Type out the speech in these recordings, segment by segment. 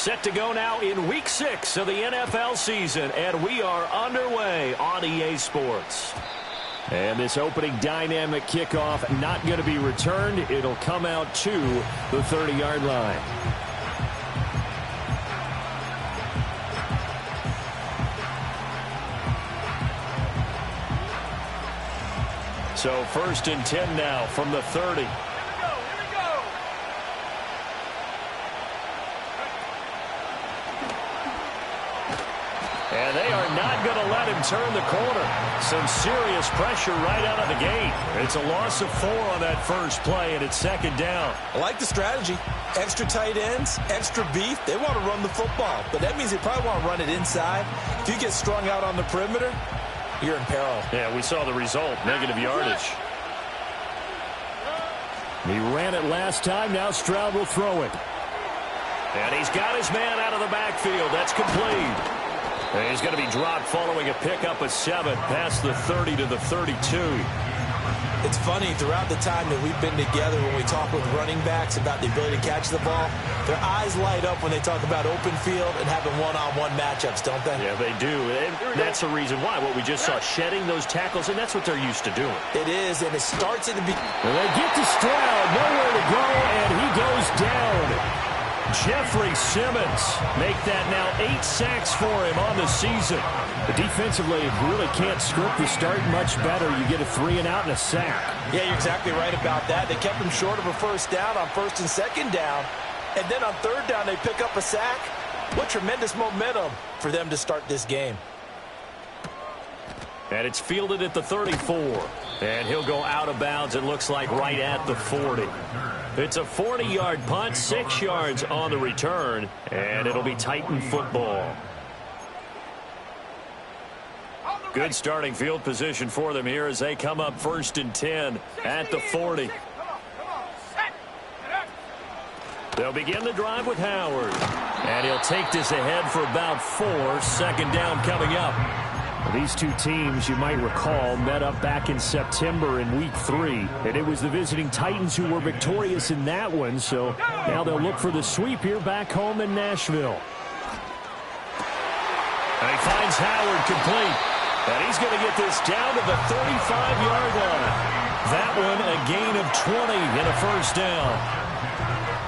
Set to go now in Week 6 of the NFL season, and we are underway on EA Sports. And this opening dynamic kickoff not going to be returned. It'll come out to the 30-yard line. So 1st and 10 now from the 30. And they are not going to let him turn the corner. Some serious pressure right out of the gate. It's a loss of 4 on that first play, and it's 2nd down. I like the strategy. Extra tight ends, extra beef. They want to run the football, but that means they probably want to run it inside. If you get strung out on the perimeter, you're in peril. Yeah, we saw the result, negative yardage. He ran it last time. Now Stroud will throw it. And he's got his man out of the backfield. That's complete. And he's going to be dropped following a pickup of 7 past the 30 to the 32. It's funny, throughout the time that we've been together, when we talk with running backs about the ability to catch the ball, their eyes light up when they talk about open field and having one-on-one matchups, don't they? Yeah, they do. And that's the reason why. What we just saw, shedding those tackles, and that's what they're used to doing. It is, and it starts at the beginning. They get to Stroud, nowhere to go, and he goes down. Jeffrey Simmons make that now 8 sacks for him on the season. But defensively, you really can't script the start much better. You get a 3 and out and a sack. Yeah, you're exactly right about that. They kept him short of a first down on 1st and 2nd down. And then on 3rd down, they pick up a sack. What tremendous momentum for them to start this game. And it's fielded at the 34. And he'll go out of bounds, it looks like, right at the 40. It's a 40-yard punt, 6 yards on the return, and it'll be Titan football. Good starting field position for them here as they come up 1st and 10 at the 40. They'll begin the drive with Howard. And he'll take this ahead for about 4. 2nd down coming up. These two teams, you might recall, met up back in September in Week 3. And it was the visiting Titans who were victorious in that one. So now they'll look for the sweep here back home in Nashville. And he finds Howard complete. And he's going to get this down to the 35-yard line. That one a gain of 20 and a 1st down.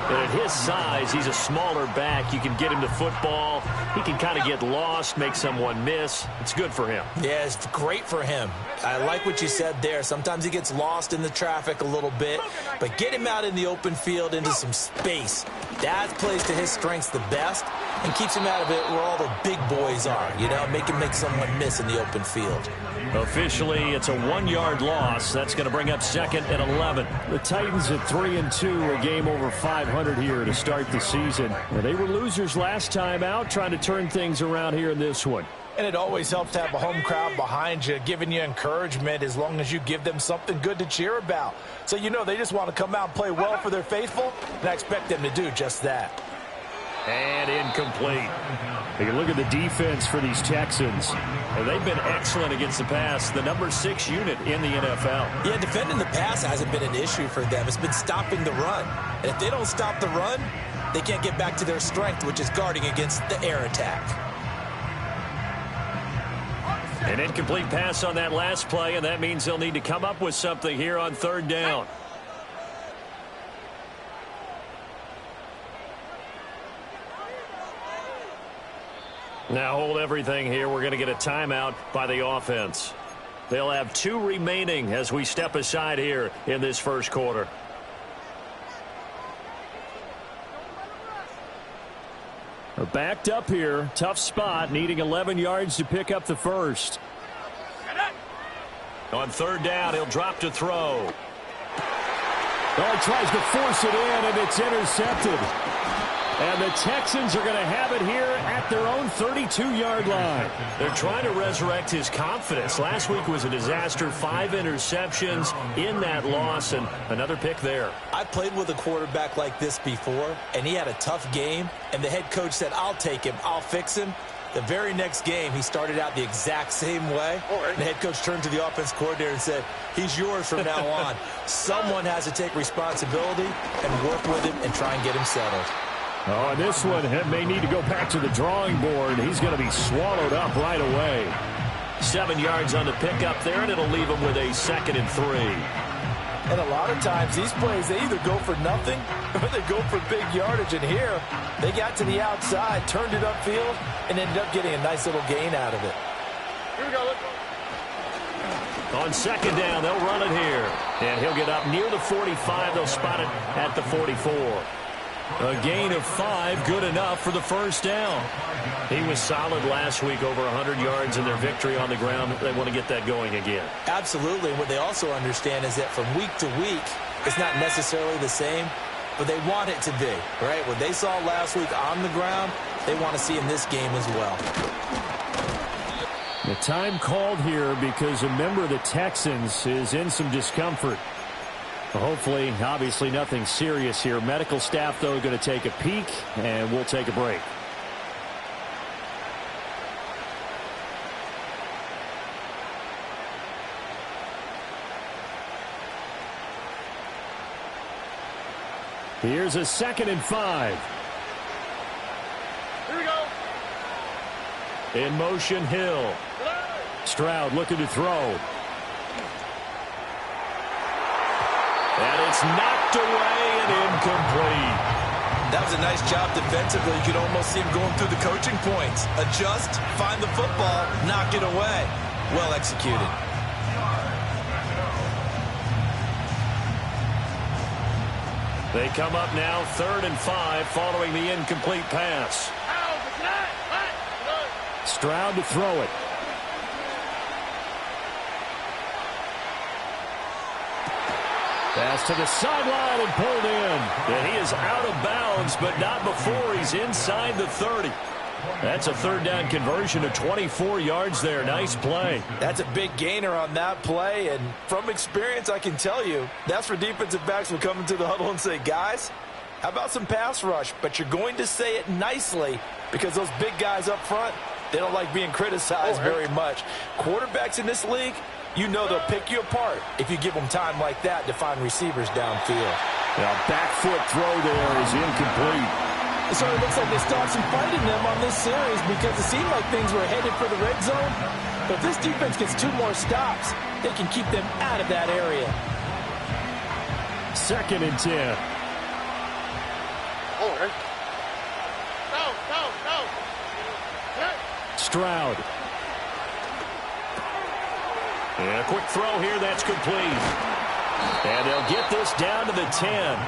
And at his size, he's a smaller back. You can get him to football. He can kind of get lost, make someone miss. It's good for him. Yeah, it's great for him. I like what you said there. Sometimes he gets lost in the traffic a little bit. But get him out in the open field into some space. That plays to his strengths the best and keeps him out of it where all the big boys are. You know, make him make someone miss in the open field. Officially, it's a 1-yard loss. That's going to bring up 2nd and 11. The Titans at 3-2, a game over 500 here to start the season. And they were losers last time out, trying to turn things around here in this one. And it always helps to have a home crowd behind you, giving you encouragement as long as you give them something good to cheer about. So, you know, they just want to come out and play well for their faithful, and I expect them to do just that. And incomplete. You can look at the defense for these Texans. And they've been excellent against the pass. The number 6 unit in the NFL. Yeah, defending the pass hasn't been an issue for them. It's been stopping the run. And if they don't stop the run, they can't get back to their strength, which is guarding against the air attack. An incomplete pass on that last play, and that means they'll need to come up with something here on 3rd down. Now hold everything here. We're going to get a timeout by the offense. They'll have 2 remaining as we step aside here in this first quarter. They're backed up here. Tough spot, needing 11 yards to pick up the first. On 3rd down, he'll drop to throw. Oh, he tries to force it in, and it's intercepted. And the Texans are going to have it here at their own 32-yard line. They're trying to resurrect his confidence. Last week was a disaster. 5 interceptions in that loss, and another pick there. I played with a quarterback like this before, and he had a tough game, and the head coach said, I'll take him, I'll fix him. The very next game, he started out the exact same way. And the head coach turned to the offense coordinator and said, he's yours from now on. Someone has to take responsibility and work with him and try and get him settled. Oh, and this one may need to go back to the drawing board. He's going to be swallowed up right away. 7 yards on the pickup there, and it'll leave him with a 2nd and 3. And a lot of times these plays, they either go for nothing or they go for big yardage. And here, they got to the outside, turned it upfield, and ended up getting a nice little gain out of it. Here we go. Let's go. On 2nd down, they'll run it here. And he'll get up near the 45. They'll spot it at the 44. A gain of 5, good enough for the 1st down. He was solid last week, over 100 yards in their victory on the ground. They want to get that going again. Absolutely. What they also understand is that from week to week, it's not necessarily the same, but they want it to be, right? What they saw last week on the ground, they want to see in this game as well. The time called here because a member of the Texans is in some discomfort. Hopefully, obviously nothing serious here. Medical staff, though, going to take a peek, and we'll take a break. Here's a 2nd and 5. Here we go. In motion, Hill. Stroud looking to throw. And it's knocked away and incomplete. That was a nice job defensively. You could almost see him going through the coaching points. Adjust, find the football, knock it away. Well executed. They come up now 3rd and 5 following the incomplete pass. Stroud to throw it. Pass to the sideline and pulled in. And he is out of bounds, but not before he's inside the 30. That's a 3rd down conversion of 24 yards there. Nice play. That's a big gainer on that play, and from experience, I can tell you, that's where defensive backs will come into the huddle and say, guys, how about some pass rush? But you're going to say it nicely because those big guys up front, they don't like being criticized very much. Quarterbacks in this league, you know they'll pick you apart if you give them time like that to find receivers downfield. Now, back foot throw there is incomplete. It sort of looks like they start some fight in them on this series because it seemed like things were headed for the red zone. But if this defense gets 2 more stops, they can keep them out of that area. 2nd and 10. No. Stroud. And a quick throw here, that's complete. And they'll get this down to the 10.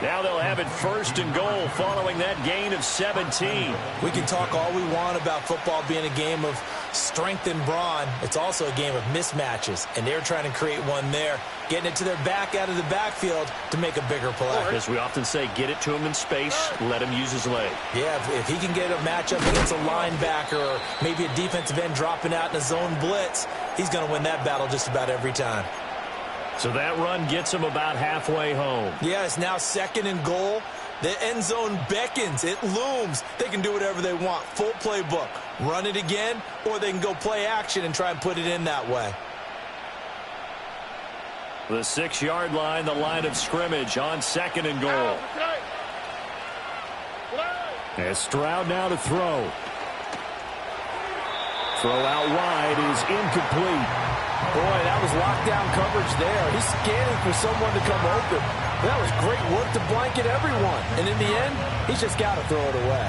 Now they'll have it 1st and goal following that gain of 17. We can talk all we want about football being a game of strength and brawn. It's also a game of mismatches, and they're trying to create one there, getting it to their back out of the backfield to make a bigger play. As we often say, get it to him in space, let him use his leg. Yeah, if he can get a matchup against a linebacker or maybe a defensive end dropping out in a zone blitz, he's going to win that battle just about every time. So that run gets him about halfway home. Yeah, it's now 2nd and goal. The end zone beckons. It looms. They can do whatever they want. Full playbook. Run it again, or they can go play action and try and put it in that way. The 6-yard line, the line of scrimmage on 2nd and goal. As Stroud now to throw. Throw out wide is incomplete. Boy, that was lockdown coverage there. He's scanning for someone to come open. That was great work to blanket everyone. And in the end, he's just got to throw it away.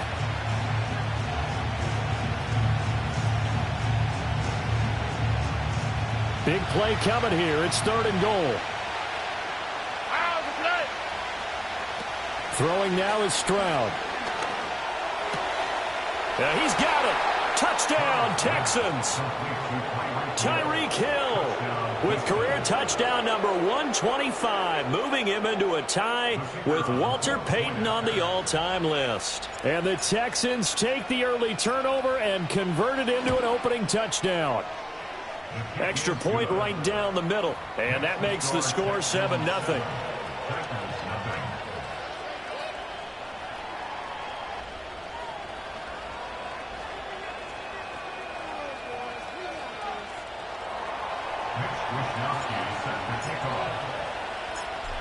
Big play coming here. It's 3rd and goal. Throwing now is Stroud. He's got it. Touchdown, Texans. Tyreek Hill with career touchdown number 125, moving him into a tie with Walter Payton on the all-time list. And the Texans take the early turnover and convert it into an opening touchdown. Extra point right down the middle, and that makes the score 7-0.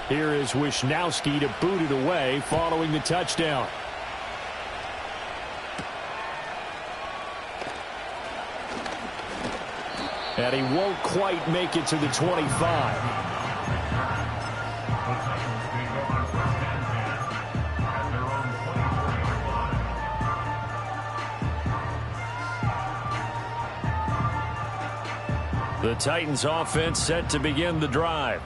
Here is Wishnowsky to boot it away following the touchdown. And he won't quite make it to the 25. The Titans offense set to begin the drive.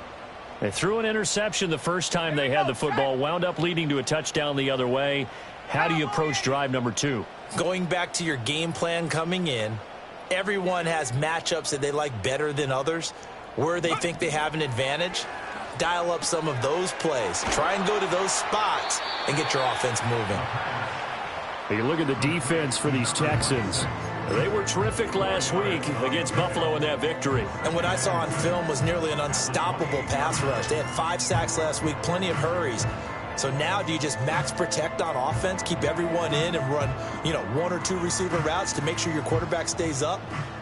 They threw an interception the first time they had the football, wound up leading to a touchdown the other way. How do you approach drive number 2? Going back to your game plan coming in, everyone has matchups that they like better than others, where they think they have an advantage. Dial up some of those plays. Try and go to those spots and get your offense moving. You look at the defense for these Texans. They were terrific last week against Buffalo in that victory. And what I saw on film was nearly an unstoppable pass rush. They had 5 sacks last week, plenty of hurries. So now do you just max protect on offense, keep everyone in and run, 1 or 2 receiver routes to make sure your quarterback stays up?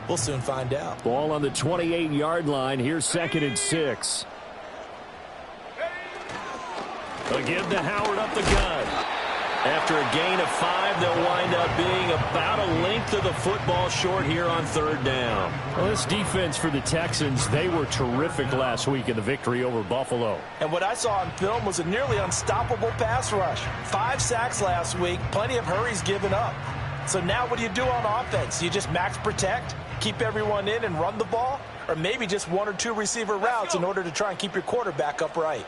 We'll soon find out. Ball on the 28-yard line. Here's 2nd and 6. Again to Howard up the gut. After a gain of 5, they'll wind up being about a length of the football short here on 3rd down. Well, this defense for the Texans, they were terrific last week in the victory over Buffalo. And what I saw on film was a nearly unstoppable pass rush. 5 sacks last week, plenty of hurries given up. So now what do you do on offense? You just max protect, keep everyone in and run the ball? Or maybe just 1 or 2 receiver routes in order to try and keep your quarterback upright?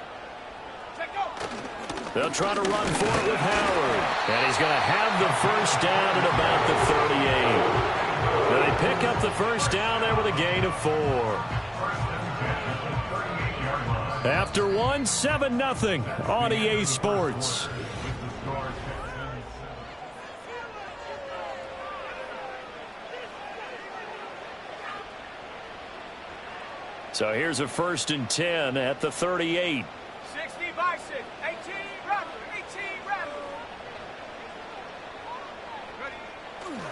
They'll try to run for it with Howard. And he's going to have the first down at about the 38. They pick up the first down there with a gain of 4. After 1, 7-0 on EA Sports. So here's a 1st and 10 at the 38. 60 by 6, 18 Raptor, 18 Raptor.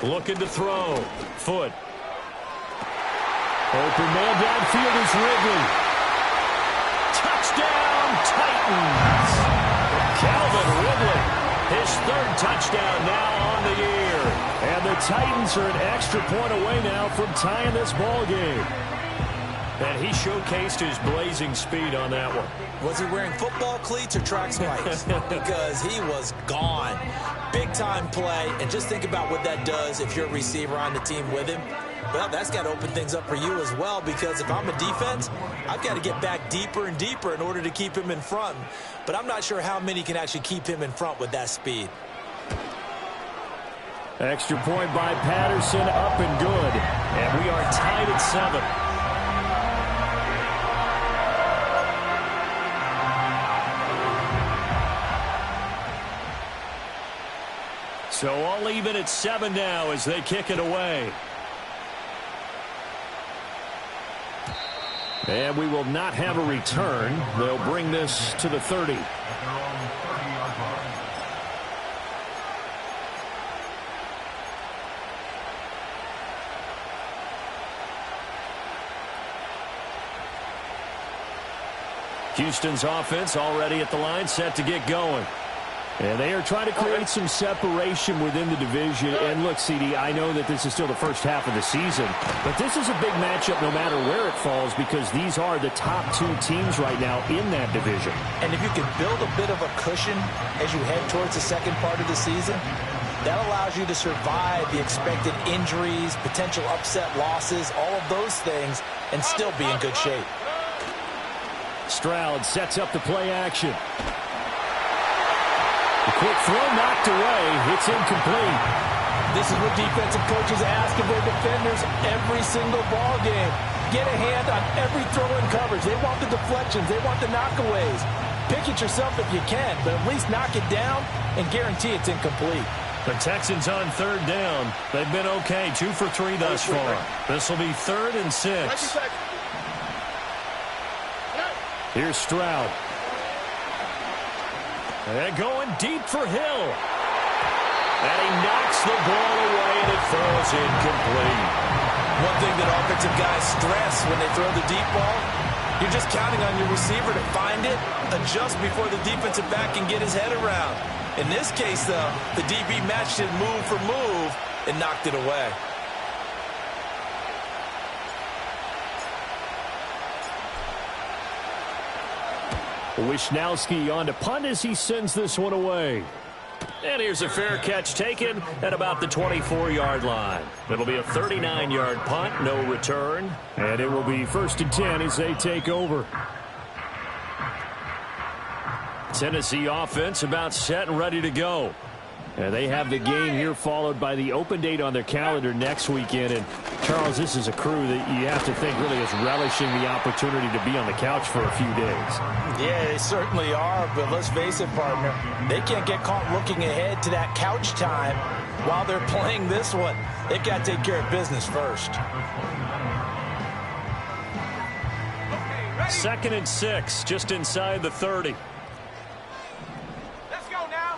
Looking to throw. Foot. Open man downfield is Ridley. Touchdown, Titans. Calvin Ridley. His 3rd touchdown now on the year. And the Titans are an extra point away now from tying this ball game. And he showcased his blazing speed on that one. Was he wearing football cleats or track spikes? Because he was gone. Big-time play. And just think about what that does if you're a receiver on the team with him. Well, that's got to open things up for you as well, because if I'm a defense, I've got to get back deeper and deeper in order to keep him in front. But I'm not sure how many can actually keep him in front with that speed. Extra point by Patterson, up and good. And we are tied at 7. So all even at 7 now as they kick it away. And we will not have a return. They'll bring this to the 30. Houston's offense already at the line, set to get going. And they are trying to create some separation within the division. And look, CD, I know that this is still the first half of the season, but this is a big matchup no matter where it falls, because these are the top 2 teams right now in that division. And if you can build a bit of a cushion as you head towards the second part of the season, that allows you to survive the expected injuries, potential upset losses, all of those things, and still be in good shape. Stroud sets up the play action. The quick throw knocked away. It's incomplete. This is what defensive coaches ask of their defenders every single ball game. Get a hand on every throw in coverage. They want the deflections. They want the knockaways. Pick it yourself if you can, but at least knock it down and guarantee it's incomplete. The Texans on 3rd down. They've been okay. 2 for 3 thus far. This will be 3rd and 6. Here's Stroud. And going deep for Hill. And he knocks the ball away, and it falls incomplete. One thing that offensive guys stress when they throw the deep ball, you're just counting on your receiver to find it, adjust before the defensive back can get his head around. In this case, though, the DB matched it move for move and knocked it away. Wisnowski on to punt as he sends this one away. And here's a fair catch taken at about the 24-yard line. It'll be a 39-yard punt, no return. And it will be 1st and 10 as they take over. Tennessee offense about set and ready to go. And they have the game here followed by the open date on their calendar next weekend. And, Charles, this is a crew that you have to think really is relishing the opportunity to be on the couch for a few days. Yeah, they certainly are, but let's face it, partner. They can't get caught looking ahead to that couch time while they're playing this one. They've got to take care of business first. 2nd and 6, just inside the 30. Let's go now.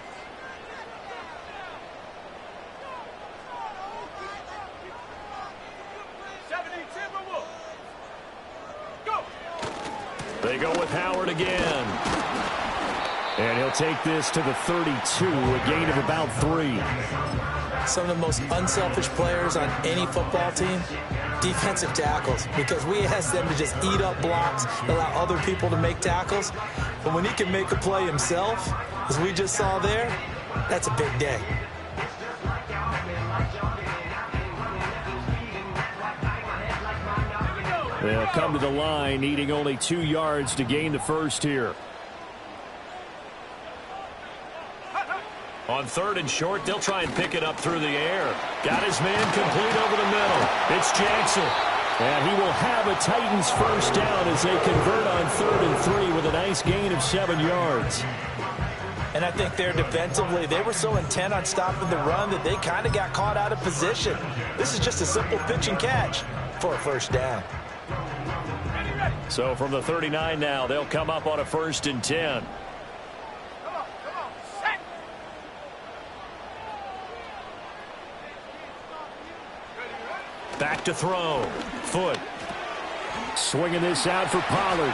They go with Howard again. And he'll take this to the 32, a gain of about 3. Some of the most unselfish players on any football team, defensive tackles, because we ask them to just eat up blocks, allow other people to make tackles. But when he can make a play himself, as we just saw there, that's a big day. They'll come to the line, needing only 2 yards to gain the first here. On 3rd and short, they'll try and pick it up through the air. Got his man complete over the middle. It's Jackson. And he will have a Titans first down as they convert on 3rd and 3 with a nice gain of 7 yards. And I think there defensively, they were so intent on stopping the run that they kind of got caught out of position. This is just a simple pitch and catch for a first down. So from the 39 now, they'll come up on a 1st and 10. Set. Back to throw. Foot. Swinging this out for Pollard.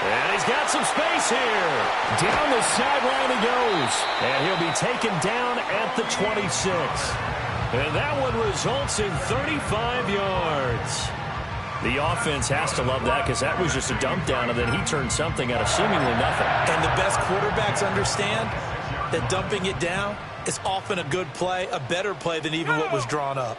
And he's got some space here. Down the sideline he goes. And he'll be taken down at the 26. And that one results in 35 yards. The offense has to love that because that was just a dump down, and then he turned something out of seemingly nothing. And the best quarterbacks understand that dumping it down is often a good play, a better play than even what was drawn up.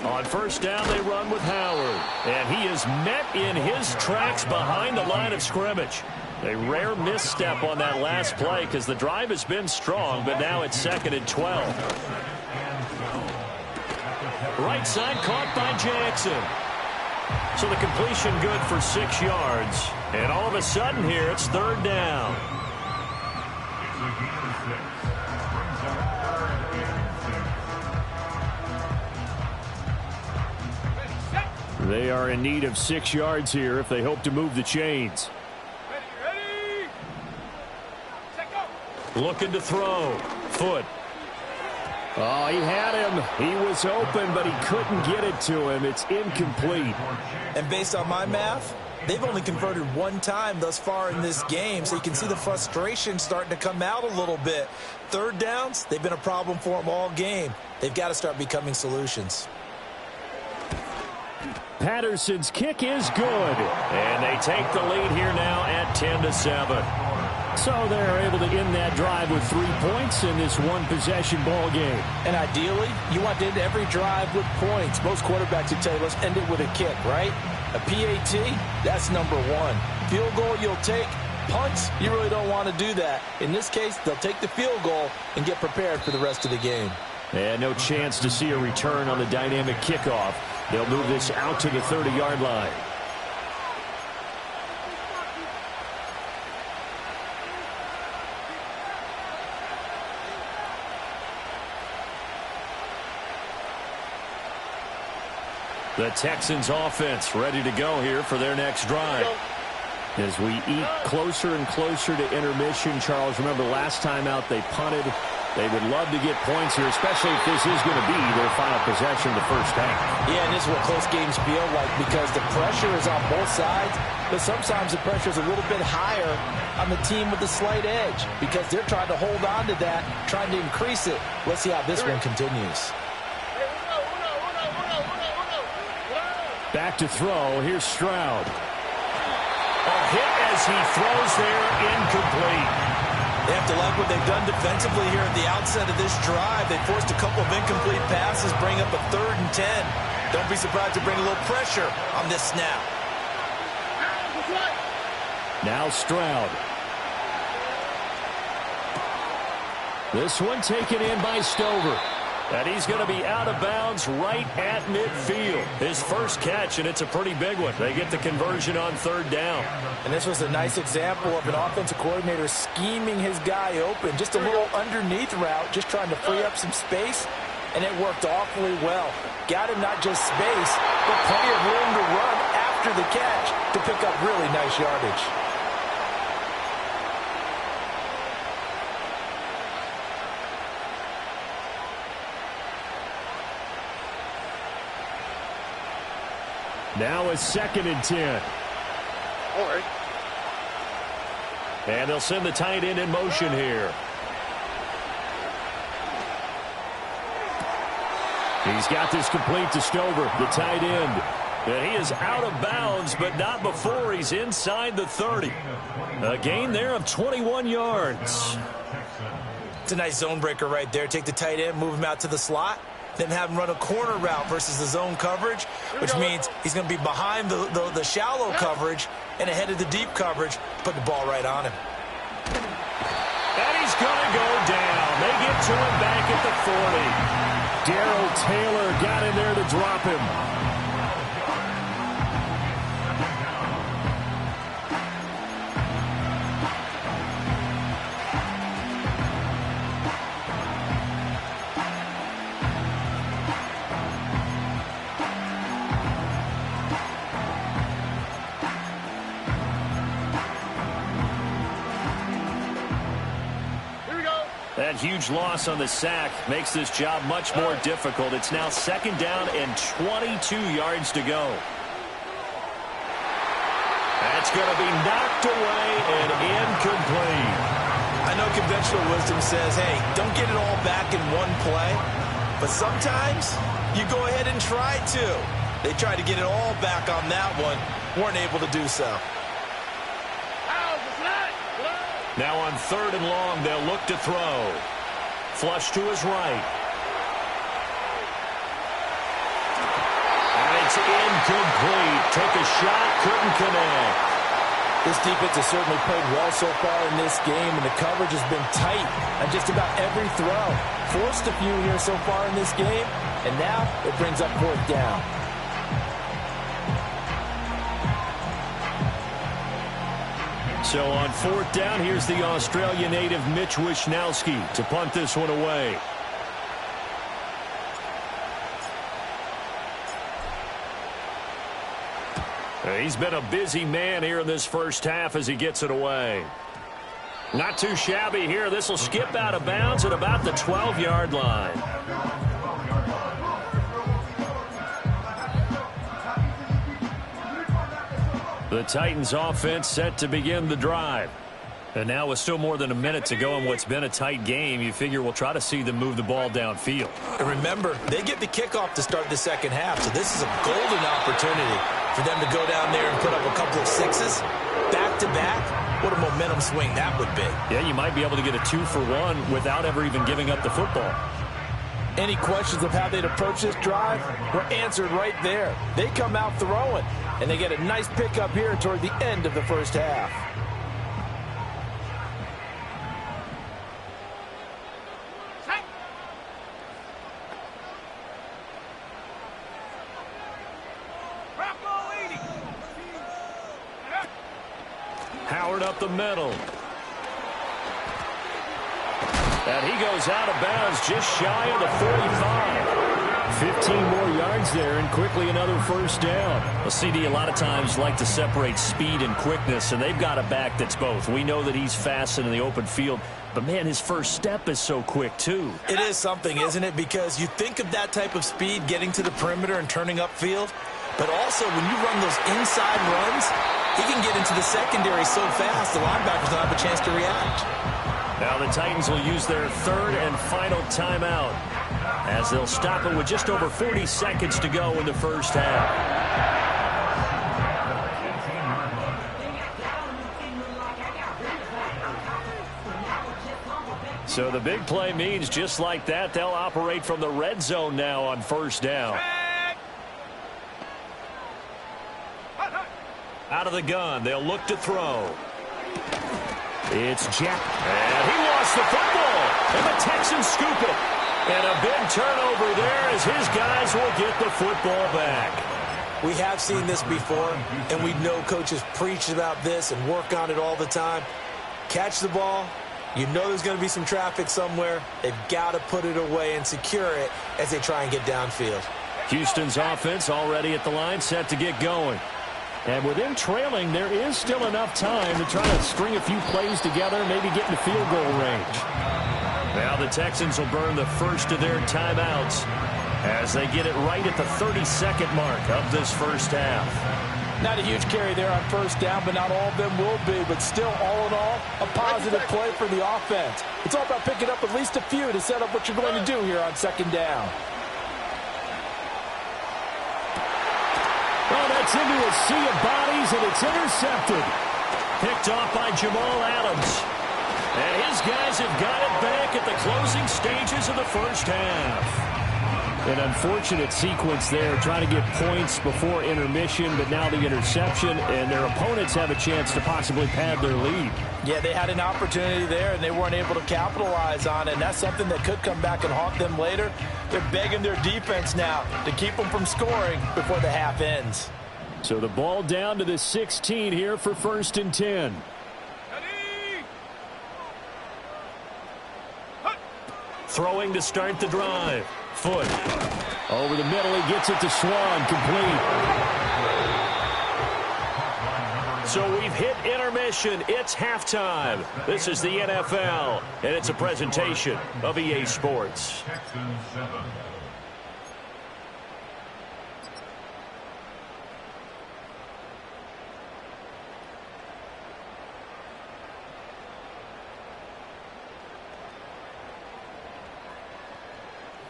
On 1st down, they run with Howard. And he is met in his tracks behind the line of scrimmage. A rare misstep on that last play because the drive has been strong, but now it's 2nd and 12. Right side caught by Jackson. So the completion good for 6 yards. And all of a sudden here, it's 3rd down. They are in need of 6 yards here if they hope to move the chains. Ready. Set, go. Looking to throw. Foot. Oh, he had him. He was open, but he couldn't get it to him. It's incomplete. And based on my math, they've only converted 1 time thus far in this game, so you can see the frustration starting to come out a little bit. 3rd downs, they've been a problem for them all game. They've got to start becoming solutions. Patterson's kick is good. And they take the lead here now at 10-7. So they're able to end that drive with 3 points in this one-possession ball game. And ideally, you want to end every drive with points. Most quarterbacks would tell you, let's end it with a kick, right? A PAT, that's number 1. Field goal you'll take. Punts, you really don't want to do that. In this case, they'll take the field goal and get prepared for the rest of the game. And no chance to see a return on the dynamic kickoff. They'll move this out to the 30-yard line. The Texans offense ready to go here for their next drive. As we eat closer and closer to intermission, Charles, remember last time out they punted They would love to get points here, especially if this is going to be their final possession of the first half. Yeah, and this is what close games feel like because the pressure is on both sides, but sometimes the pressure is a little bit higher on the team with the slight edge because they're trying to hold on to that, trying to increase it. Let's see how this one continues. Back to throw. Here's Stroud. A hit as he throws there, incomplete. They have to like what they've done defensively here at the outset of this drive. They forced a couple of incomplete passes, bring up a 3rd and 10. Don't be surprised to bring a little pressure on this snap. Now Stroud. This one taken in by Stover. And he's going to be out of bounds right at midfield. His first catch, and it's a pretty big one. They get the conversion on 3rd down. And this was a nice example of an offensive coordinator scheming his guy open. Just a little underneath route, just trying to free up some space, and it worked awfully well. Got him not just space, but plenty of room to run after the catch to pick up really nice yardage. Now it's 2nd and 10. All right. And they'll send the tight end in motion here. He's got this complete to Stover, the tight end. And he is out of bounds, but not before he's inside the 30. A gain there of 21 yards. It's a nice zone breaker right there. Take the tight end, move him out to the slot, then have him run a corner route versus the zone coverage, which means he's going to be behind the shallow coverage and ahead of the deep coverage, put the ball right on him. And he's going to go down. They get to him back at the 40. Darrell Taylor got in there to drop him. That huge loss on the sack makes this job much more difficult. It's now 2nd down and 22 yards to go. That's going to be knocked away and incomplete. I know conventional wisdom says, hey, don't get it all back in one play. But sometimes you go ahead and try to. They tried to get it all back on that one. Weren't able to do so. Now on 3rd and long, they'll look to throw. Flush to his right. And it's incomplete. Took a shot, couldn't connect. This defense has certainly played well so far in this game, and the coverage has been tight on just about every throw. Forced a few here so far in this game, and now it brings up 4th down. So on 4th down, here's the Australia native Mitch Wishnowski to punt this one away. He's been a busy man here in this first half as he gets it away. Not too shabby here. This will skip out of bounds at about the 12-yard line. The Titans offense set to begin the drive. And now with still more than a minute to go in what's been a tight game, you figure we'll try to see them move the ball downfield. And remember, they get the kickoff to start the second half, so this is a golden opportunity for them to go down there and put up a couple of sixes back-to-back. What a momentum swing that would be. Yeah, you might be able to get a 2-for-1 without ever even giving up the football. Any questions of how they'd approach this drive were answered right there. They come out throwing, and they get a nice pickup here toward the end of the first half. Howard up the middle. And he goes out of bounds just shy of the 45. 15 more yards there and quickly another first down. Well, CD, a lot of times like to separate speed and quickness, and they've got a back that's both. We know that he's fast in the open field, but, man, his first step is so quick, too. It is something, isn't it? Because you think of that type of speed getting to the perimeter and turning upfield, but also when you run those inside runs, he can get into the secondary so fast the linebackers don't have a chance to react. Now the Titans will use their third and final timeout as they'll stop it with just over 40 seconds to go in the first half. So the big play means just like that, they'll operate from the red zone now on first down. Out of the gun, they'll look to throw. It's Jack. And he lost the football. And the Texans scoop it. And a big turnover there as his guys will get the football back. We have seen this before, and we know coaches preach about this and work on it all the time. Catch the ball. You know there's going to be some traffic somewhere. They've got to put it away and secure it as they try and get downfield. Houston's offense already at the line, set to get going. And with them trailing, there is still enough time to try to string a few plays together, maybe get into field goal range. Now the Texans will burn the first of their timeouts as they get it right at the 32nd mark of this first half. Not a huge carry there on first down, but not all of them will be. But still, all in all, a positive play for the offense. It's all about picking up at least a few to set up what you're going to do here on second down. Well, that's into a sea of bodies, and it's intercepted. Picked off by Jamal Adams. And his guys have got it back at the closing stages of the first half. An unfortunate sequence there, trying to get points before intermission, but now the interception, and their opponents have a chance to possibly pad their lead. Yeah, they had an opportunity there, and they weren't able to capitalize on it, and that's something that could come back and haunt them later. They're begging their defense now to keep them from scoring before the half ends. So the ball down to the 16 here for 1st and 10. Throwing to start the drive. Foot. Over the middle, he gets it to Swan, complete. So we've hit intermission. It's halftime. This is the NFL, and it's a presentation of EA Sports.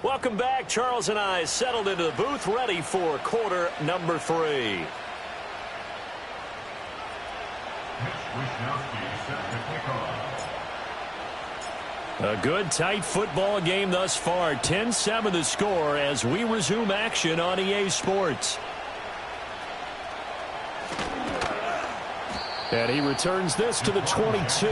Welcome back. Charles and I settled into the booth, ready for quarter number 3. A good, tight football game thus far. 10-7 the score as we resume action on EA Sports. And he returns this to the 22.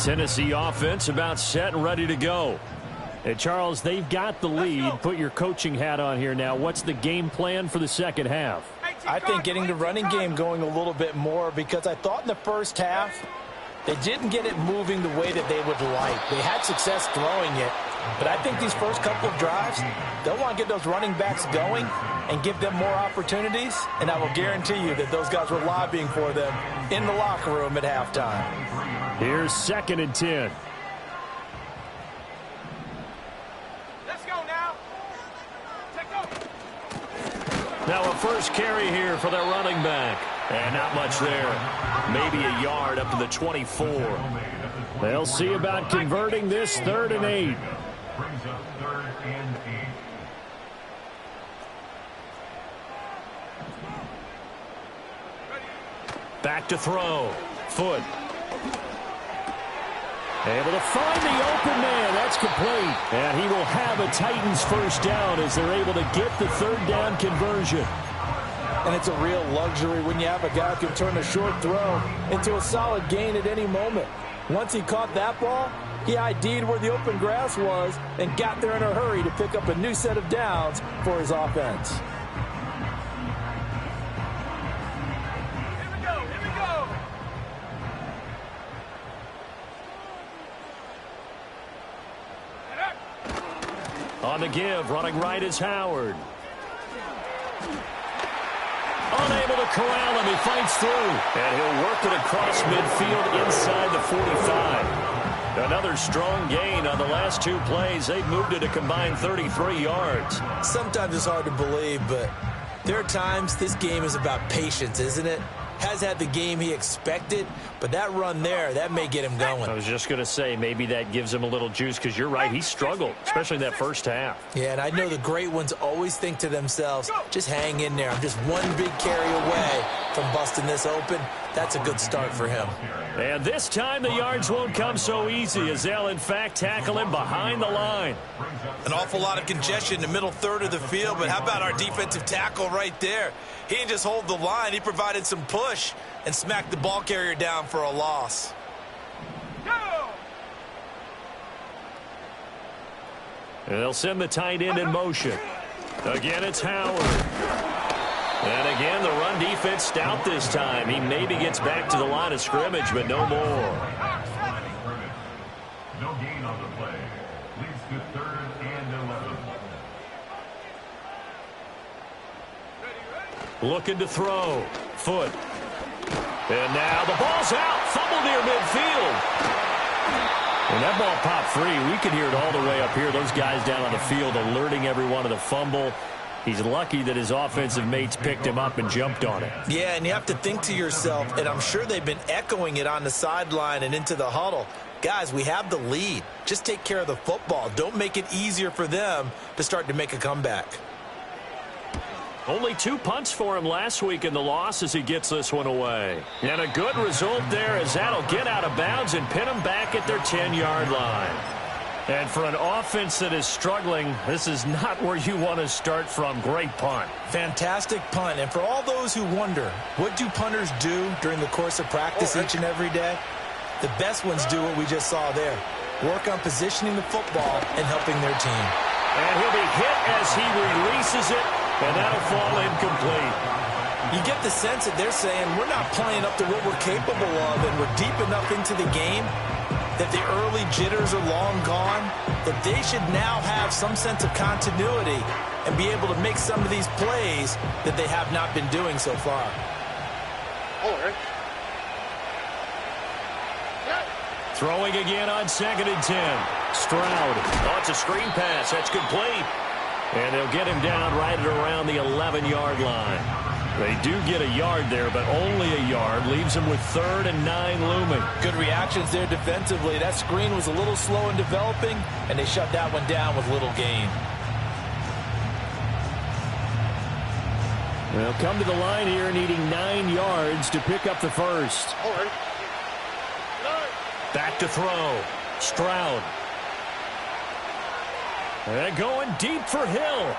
Tennessee offense about set and ready to go. And Charles, they've got the lead. Put your coaching hat on here now. What's the game plan for the second half? I think getting the running game going a little bit more, because I thought in the first half they didn't get it moving the way that they would like. They had success throwing it, but I think these first couple of drives, they'll want to get those running backs going and give them more opportunities, and I will guarantee you that those guys were lobbying for them in the locker room at halftime. Here's 2nd and 10. Let's go now. Take over. Now a first carry here for their running back. And not much there. Maybe a yard up to the 24. They'll see about converting this 3rd and 8. Brings up 3rd and 8. Back to throw. Foot. Able to find the open man. That's complete. And he will have a Titans first down as they're able to get the 3rd down conversion. And it's a real luxury when you have a guy who can turn a short throw into a solid gain at any moment. Once he caught that ball, he ID'd where the open grass was and got there in a hurry to pick up a new set of downs for his offense. Here we go. On the give, running right is Howard. Unable to corral him, he fights through. And he'll work it across midfield inside the 45. Another strong gain on the last two plays. They've moved it a combined 33 yards. Sometimes it's hard to believe, but there are times this game is about patience, isn't it? Has had the game he expected, but that run there, that may get him going. I was just going to say, maybe that gives him a little juice, because you're right, he struggled, especially in that first half. Yeah, and I know the great ones always think to themselves, just hang in there. I'm just one big carry away from busting this open. That's a good start for him. And this time the yards won't come so easy, as they'll, in fact, tackle him behind the line. An awful lot of congestion in the middle third of the field, but how about our defensive tackle right there? He didn't just hold the line. He provided some push and smacked the ball carrier down for a loss. And they'll send the tight end in motion. Again, it's Howard. And again, the run defense stout this time. He maybe gets back to the line of scrimmage, but no more. No gain on the play. Leads to 3rd and 11. Looking to throw. Foot. And now the ball's out. Fumble near midfield. When that ball popped free, we could hear it all the way up here. Those guys down on the field alerting everyone of the fumble. He's lucky that his offensive mates picked him up and jumped on it. Yeah, and you have to think to yourself, and I'm sure they've been echoing it on the sideline and into the huddle. Guys, we have the lead. Just take care of the football. Don't make it easier for them to start to make a comeback. Only 2 punts for him last week in the loss as he gets this one away. And a good result there, as that'll get out of bounds and pin them back at their 10-yard line. And for an offense that is struggling, this is not where you want to start from. Great punt. Fantastic punt. And for all those who wonder, what do punters do during the course of practice each and every day? The best ones do what we just saw there. Work on positioning the football and helping their team. And he'll be hit as he releases it, and that'll fall incomplete. You get the sense that they're saying we're not playing up to what we're capable of, and we're deep enough into the game that the early jitters are long gone, that they should now have some sense of continuity and be able to make some of these plays that they have not been doing so far. Throwing again on 2nd and 10. Stroud. Oh, it's a screen pass. That's complete. And they'll get him down right at around the 11-yard line. They do get a yard there, but only a yard. Leaves them with 3rd and 9 looming. Good reactions there defensively. That screen was a little slow in developing, and they shut that one down with little gain. They'll come to the line here needing 9 yards to pick up the first. Back to throw. Stroud. And going deep for Hill.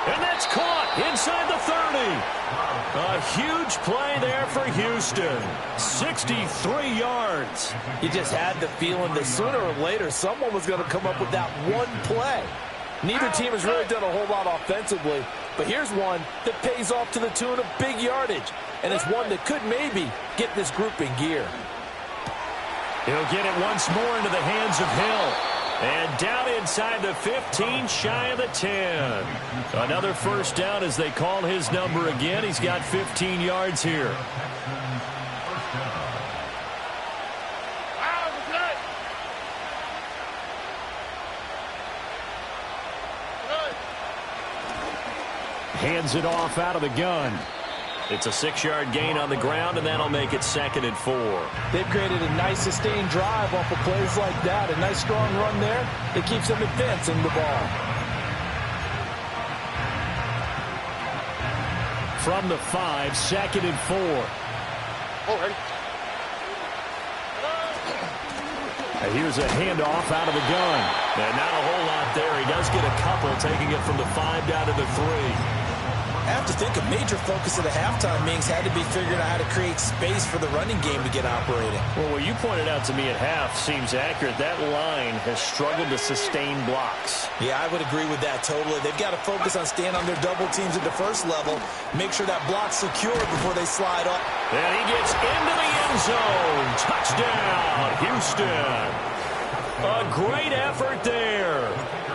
And that's caught inside the 30. A huge play there for Houston. 63 yards. You just had the feeling that sooner or later someone was going to come up with that one play. Neither team has really done a whole lot offensively, but here's one that pays off to the tune of big yardage, and it's one that could maybe get this group in gear. He'll get it once more into the hands of Hill. And down inside the 15, shy of the 10. Another first down as they call his number again. He's got 15 yards here. Hands it off out of the gun. It's a 6-yard gain on the ground, and that'll make it 2nd and 4. They've created a nice sustained drive off of plays like that. A nice strong run there that keeps them advancing the ball. From the 5, 2nd and 4. And here's a handoff out of the gun. And not a whole lot there. He does get a couple, taking it from the 5 down to the 3. have to think a major focus of the halftime meetings had to be figuring out how to create space for the running game to get operating. Well, what you pointed out to me at half seems accurate. That line has struggled to sustain blocks. Yeah, I would agree with that totally. They've got to focus on staying on their double teams at the first level, make sure that block's secure before they slide up. And he gets into the end zone. Touchdown, Houston. A great effort there.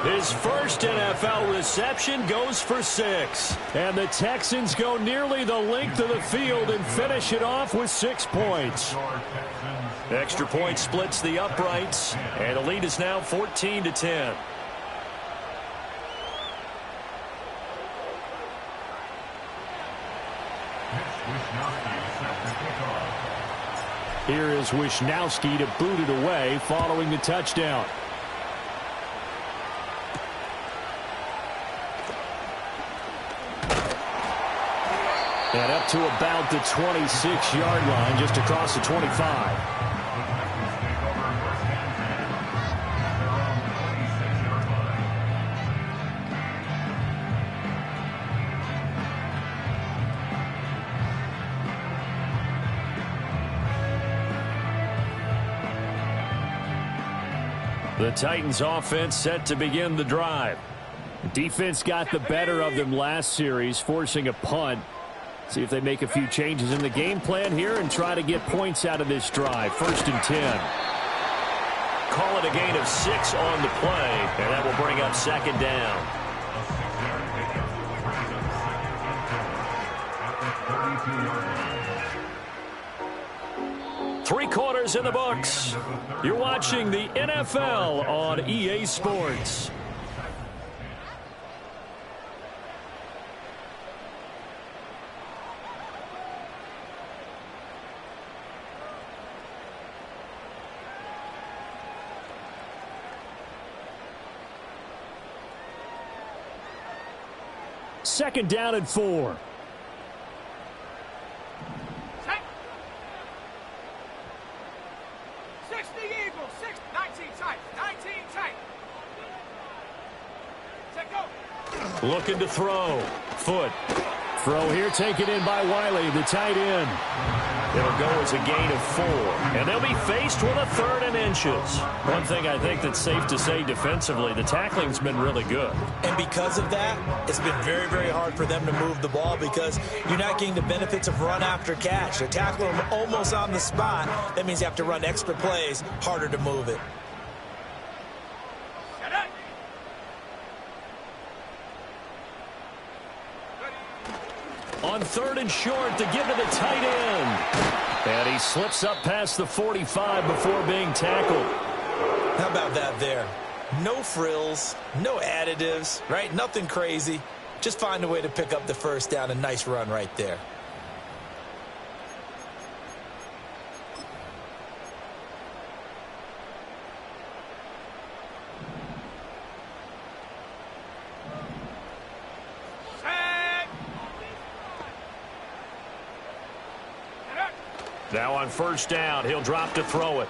His first NFL reception goes for 6. And the Texans go nearly the length of the field and finish it off with 6 points. Extra point splits the uprights, and the lead is now 14-10. Here is Wisnowski to boot it away following the touchdown. And up to about the 26-yard line, just across the 25. The Titans offense set to begin the drive. Defense got the better of them last series, forcing a punt. See if they make a few changes in the game plan here and try to get points out of this drive. 1st and 10. Call it a gain of 6 on the play, and that will bring up 2nd down. Three quarters in the books. You're watching the NFL on EA Sports. Second down and 4. Set. 60 Eagles. 19 tight. 19 tight. Set go. Looking to throw. Foot. Throw here taken in by Wiley, the tight end. It'll go as a gain of 4. And they'll be faced with a 3rd and inches. One thing I think that's safe to say defensively, the tackling's been really good. And because of that, it's been very, very hard for them to move the ball because you're not getting the benefits of run after catch. They're tackling them almost on the spot. That means you have to run extra plays, harder to move it. On 3rd and short to give to the tight end. And he slips up past the 45 before being tackled. How about that there? No frills, no additives, right? Nothing crazy. Just find a way to pick up the 1st down. A nice run right there. Now on 1st down, he'll drop to throw it.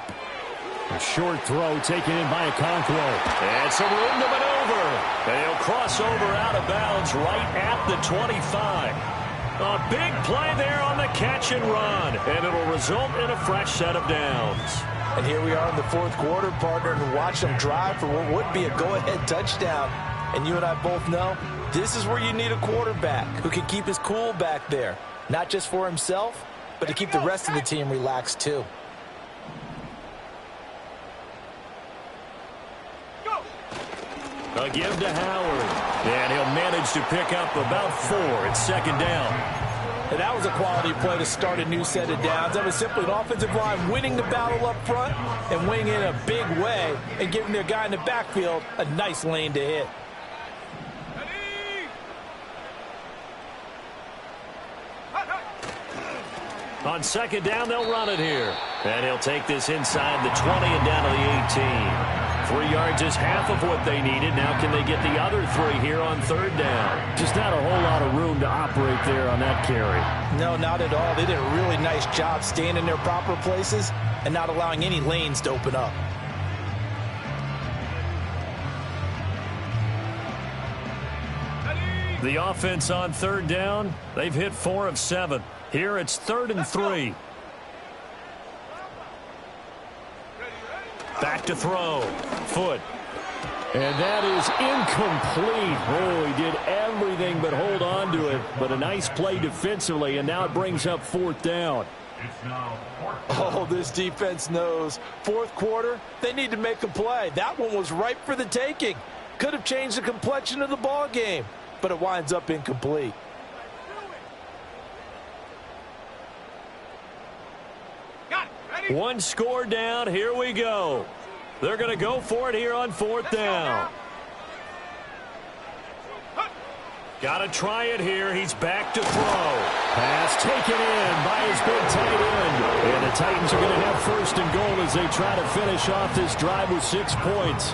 A short throw taken in by Okonkwo. And some room to maneuver. And he'll cross over out of bounds right at the 25. A big play there on the catch and run. And it'll result in a fresh set of downs. And here we are in the 4th quarter, partner, and watch them drive for what would be a go-ahead touchdown. And you and I both know this is where you need a quarterback who can keep his cool back there. Not just for himself, but to keep the rest of the team relaxed too. A give to Howard. And he'll manage to pick up about 4 at 2nd down. And that was a quality play to start a new set of downs. That was simply an offensive line winning the battle up front and winning in a big way and giving their guy in the backfield a nice lane to hit. On 2nd down, they'll run it here. And he'll take this inside the 20 and down to the 18. 3 yards is half of what they needed. Now can they get the other 3 here on 3rd down? Just not a whole lot of room to operate there on that carry. No, not at all. They did a really nice job staying in their proper places and not allowing any lanes to open up. Ready. The offense on third down, they've hit 4 of 7. Here it's 3rd and 3. Back to throw. Foot. And that is incomplete. Oh, he did everything but hold on to it. But a nice play defensively, and now it brings up 4th down. It's now 4th. Oh, this defense knows. 4th quarter, they need to make a play. That one was ripe for the taking. Could have changed the complexion of the ball game, but it winds up incomplete. Got it. Ready? One score down. Here we go. They're going to go for it here on 4th down. Got to try it here. He's back to throw. Pass taken in by his big tight end. And the Titans are going to have 1st and goal as they try to finish off this drive with 6 points.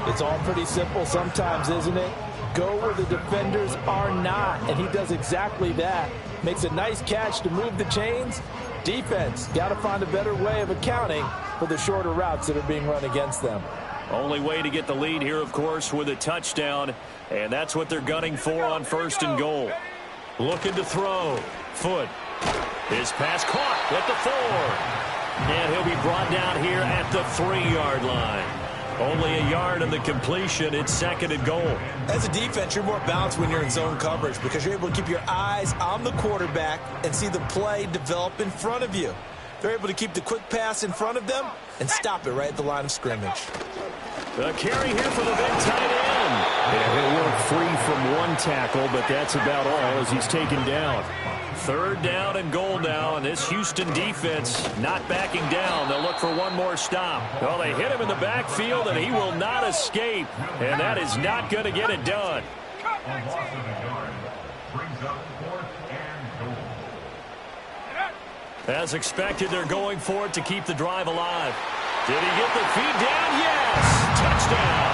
It's all pretty simple sometimes, isn't it? Go where the defenders are not, and he does exactly that. Makes a nice catch to move the chains. Defense got to find a better way of accounting for the shorter routes that are being run against them. Only way to get the lead here, of course, with a touchdown. And that's what they're gunning for on 1st and goal. Looking to throw. Foot. His pass caught at the 4. And he'll be brought down here at the 3-yard line. Only a yard on the completion. It's 2nd and goal. As a defense, you're more balanced when you're in zone coverage because you're able to keep your eyes on the quarterback and see the play develop in front of you. They're able to keep the quick pass in front of them and stop it right at the line of scrimmage. A carry here for the big tight end. Yeah, he'll work free from one tackle, but that's about all as he's taken down. 3rd down and goal now, and this Houston defense not backing down. They'll look for one more stop. Well, they hit him in the backfield, and he will not escape, and that is not going to get it done. A loss of a yard brings up 4th and goal. As expected, they're going for it to keep the drive alive. Did he get the feed down? Yes! Touchdown!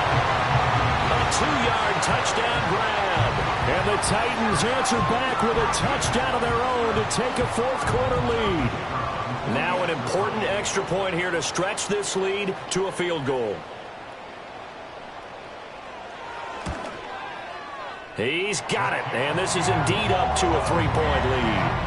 A 2-yard touchdown grab. And the Titans answer back with a touchdown of their own to take a 4th quarter lead. Now an important extra point here to stretch this lead to a field goal. He's got it, and this is indeed up to a 3-point lead.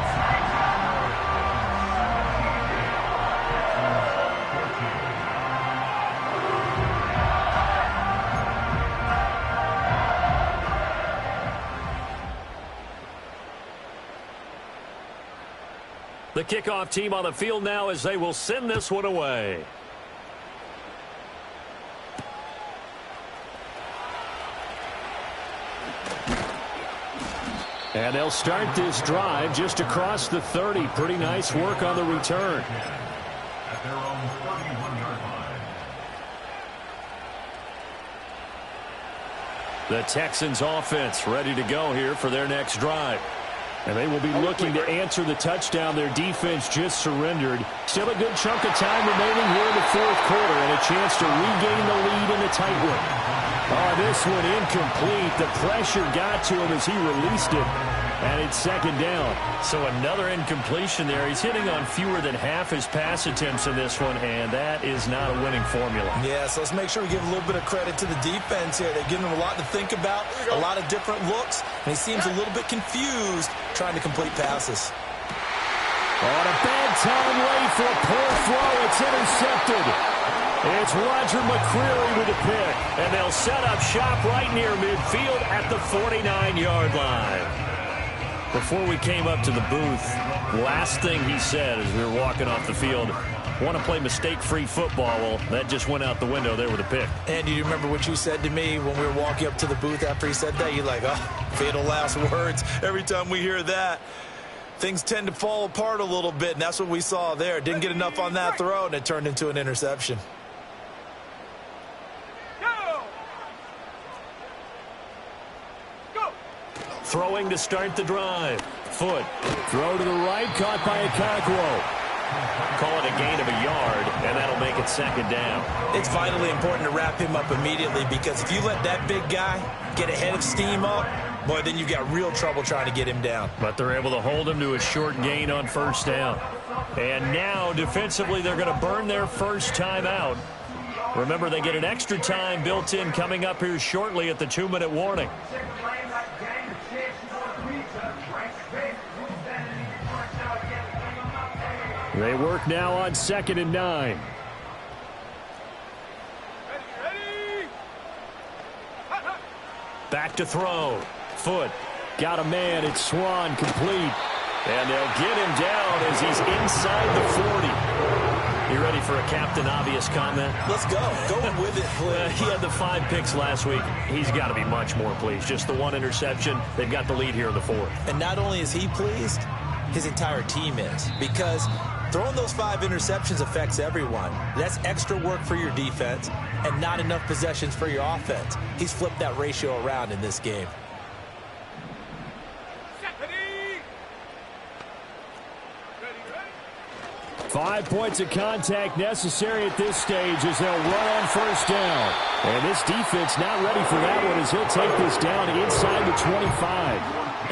The kickoff team on the field now as they will send this one away. And they'll start this drive just across the 30. Pretty nice work on the return. At their own 31-yard line. The Texans offense ready to go here for their next drive. And they will be looking to answer the touchdown their defense just surrendered. Still a good chunk of time remaining here in the 4th quarter and a chance to regain the lead in a tight one. Oh, this one incomplete. The pressure got to him as he released it. And it's 2nd down. So another incompletion there. He's hitting on fewer than half his pass attempts in this one, and that is not a winning formula. Yeah, so let's make sure we give a little bit of credit to the defense here. They're giving him a lot to think about, a lot of different looks, and he seems a little bit confused trying to complete passes. On a bad time late for a poor throw. It's intercepted. It's Roger McCreary with the pick. And they'll set up shop right near midfield at the 49-yard line. Before we came up to the booth, last thing he said as we were walking off the field, want to play mistake-free football. Well, that just went out the window there with a pick. And do you remember what you said to me when we were walking up to the booth after he said that? You're like, oh, fatal last words. Every time we hear that, things tend to fall apart a little bit, and that's what we saw there. Didn't get enough on that throw, and it turned into an interception. Throwing to start the drive. Foot. Throw to the right, caught by Okakwo. Call it a gain of a yard, and that'll make it 2nd down. It's vitally important to wrap him up immediately because if you let that big guy get ahead of steam up, boy, then you've got real trouble trying to get him down. But they're able to hold him to a short gain on 1st down. And now, defensively, they're going to burn their first time out. Remember, they get an extra time built in coming up here shortly at the 2-minute warning. They work now on 2nd and 9. Ready. Back to throw. Foot. Got a man. It's Swan complete. And they'll get him down as he's inside the 40. You ready for a Captain Obvious comment? Let's go. Go with it, please. He had the 5 picks last week. He's got to be much more pleased. Just the 1 interception. They've got the lead here in the 4th. And not only is he pleased, his entire team is. Because throwing those 5 interceptions affects everyone. That's extra work for your defense and not enough possessions for your offense. He's flipped that ratio around in this game. 5 points of contact necessary at this stage as they'll run on 1st down. And this defense not ready for that one as he'll take this down inside the 25.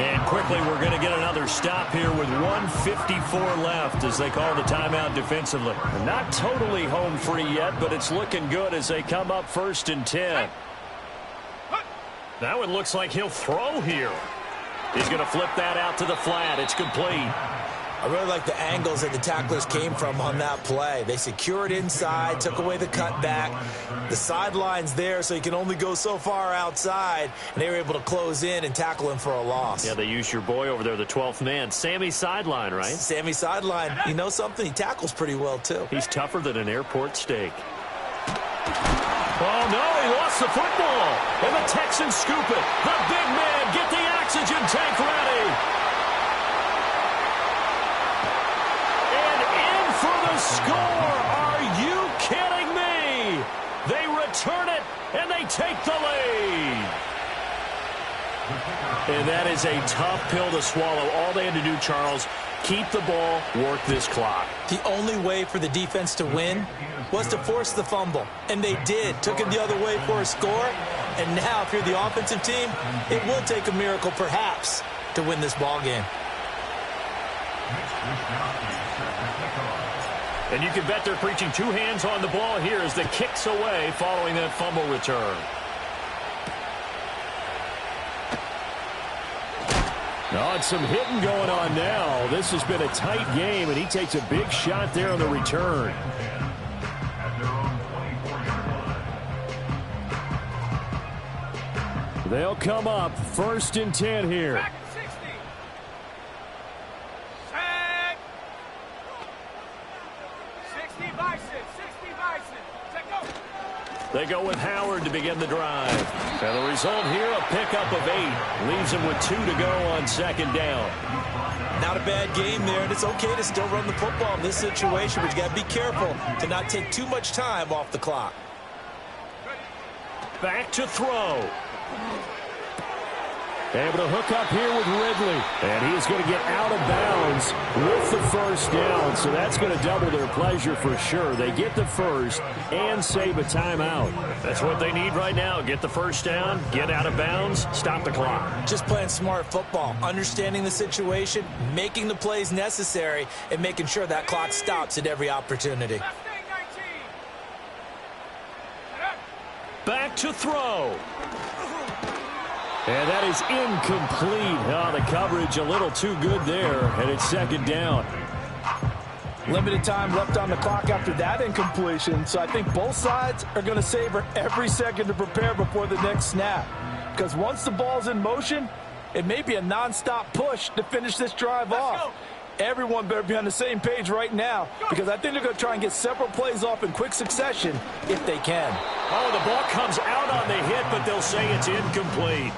And quickly we're going to get another stop here with 1:54 left as they call the timeout defensively. Not totally home free yet, but it's looking good as they come up 1st and 10. That one looks like he'll throw here. He's going to flip that out to the flat. It's complete. I really like the angles that the tacklers came from on that play. They secured inside, took away the cutback. The sideline's there, so you can only go so far outside. And they were able to close in and tackle him for a loss. Yeah, they used your boy over there, the 12th man. Sammy Sideline, right? Sammy Sideline. You know something? He tackles pretty well, too. He's tougher than an airport steak. Oh, no, he lost the football. And the Texans scoop it. The big man, get the oxygen tank ready. Score! Are you kidding me? They return it, and they take the lead. And that is a tough pill to swallow. All they had to do, Charles, keep the ball, work this clock. The only way for the defense to win was to force the fumble. And they did. Took it the other way for a score. And now, if you're the offensive team, it will take a miracle, perhaps, to win this ball game. And you can bet they're preaching 2 hands on the ball here as the kick's away following that fumble return. Oh, and some hitting going on now. This has been a tight game, and he takes a big shot there on the return. They'll come up 1st and 10 here. Back 60. Set. 60 Bison. 60 Bison. Set go. They go with Howard to begin the drive. And the result here, a pickup of 8. Leaves them with 2 to go on 2nd down. Not a bad game there, and it's okay to still run the football in this situation, but you got to be careful to not take too much time off the clock. Back to throw. Able to hook up here with Ridley. And he's going to get out of bounds with the 1st down. So that's going to double their pleasure for sure. They get the 1st and save a timeout. That's what they need right now. Get the 1st down, get out of bounds, stop the clock. Just playing smart football, understanding the situation, making the plays necessary, and making sure that clock stops at every opportunity. Last thing, 19. Back to throw. And that is incomplete. Oh, the coverage a little too good there, and it's 2nd down. Limited time left on the clock after that incompletion, so I think both sides are going to savor every second to prepare before the next snap. Because once the ball's in motion, it may be a nonstop push to finish this drive off. Everyone better be on the same page right now, because I think they're going to try and get several plays off in quick succession if they can. Oh, the ball comes out on the hit, but they'll say it's incomplete.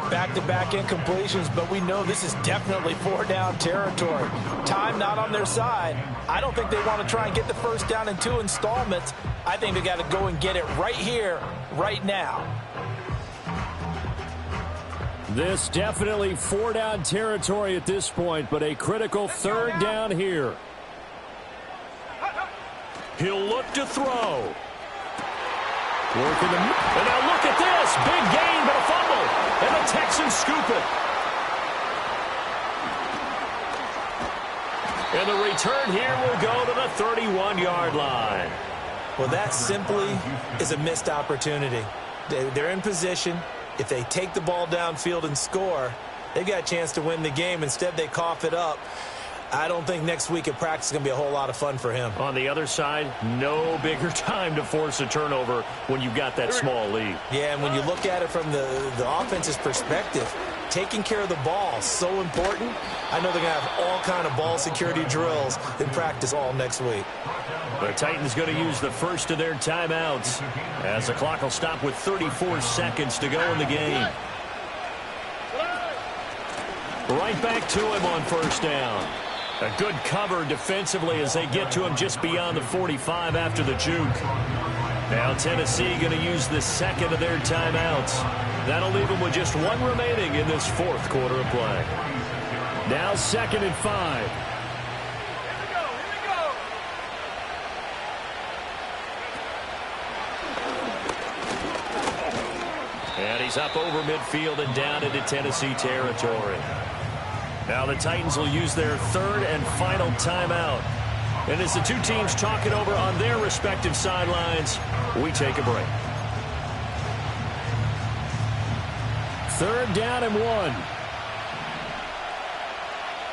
Back-to-back incompletions, but we know this is definitely 4-down territory. Time not on their side. I don't think they want to try and get the 1st down in 2 installments. I think they got to go and get it right here, right now. This definitely 4-down territory at this point, but a critical 3rd down here. He'll look to throw. Working the, and now look at this. Big gain, but a fumble. And the Texans scoop it. And the return here will go to the 31-yard line. Well, that simply is a missed opportunity. They're in position. If they take the ball downfield and score, they've got a chance to win the game. Instead, they cough it up. I don't think next week at practice is going to be a whole lot of fun for him. On the other side, no bigger time to force a turnover when you've got that small lead. Yeah, and when you look at it from the offense's perspective, taking care of the ball is so important. I know they're going to have all kind of ball security drills in practice all next week. The Titans going to use the first of their timeouts as the clock will stop with 34 seconds to go in the game. Right back to him on first down. A good cover defensively as they get to him just beyond the 45 after the juke. Now Tennessee going to use the second of their timeouts. That'll leave them with just one remaining in this fourth quarter of play. Now 2nd and 5. And he's up over midfield and down into Tennessee territory. Now the Titans will use their third and final timeout. And as the two teams talk it over on their respective sidelines, we take a break. 3rd down and 1.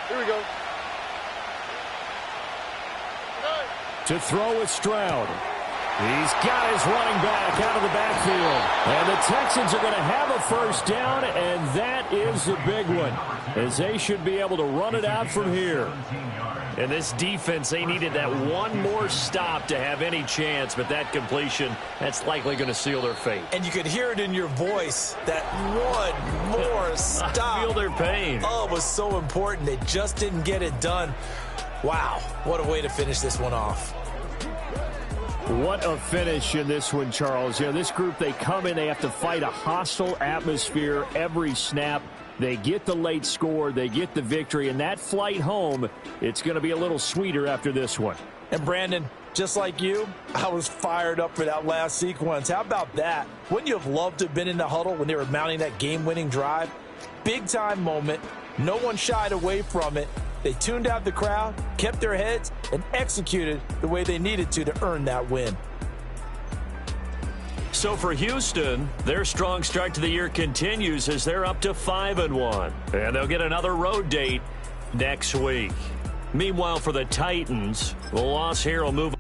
Here we go. To throw is Stroud. He's got his running back out of the backfield. And the Texans are going to have a first down, and that is a big one, as they should be able to run it out from here. And this defense, they needed that one more stop to have any chance, but that completion, that's likely going to seal their fate. And you could hear it in your voice, that one more stop. I feel their pain. Oh, it was so important. They just didn't get it done. Wow, what a way to finish this one off. What a finish in this one, Charles. You know, this group, they come in, they have to fight a hostile atmosphere every snap. They get the late score, they get the victory, and that flight home, it's going to be a little sweeter after this one. And Brandon, just like you, I was fired up for that last sequence. How about that? Wouldn't you have loved to have been in the huddle when they were mounting that game-winning drive? Big-time moment. No one shied away from it. They tuned out the crowd, kept their heads, and executed the way they needed to earn that win. So for Houston, their strong start to the year continues as they're up to 5-1. And they'll get another road date next week. Meanwhile, for the Titans, the loss here will move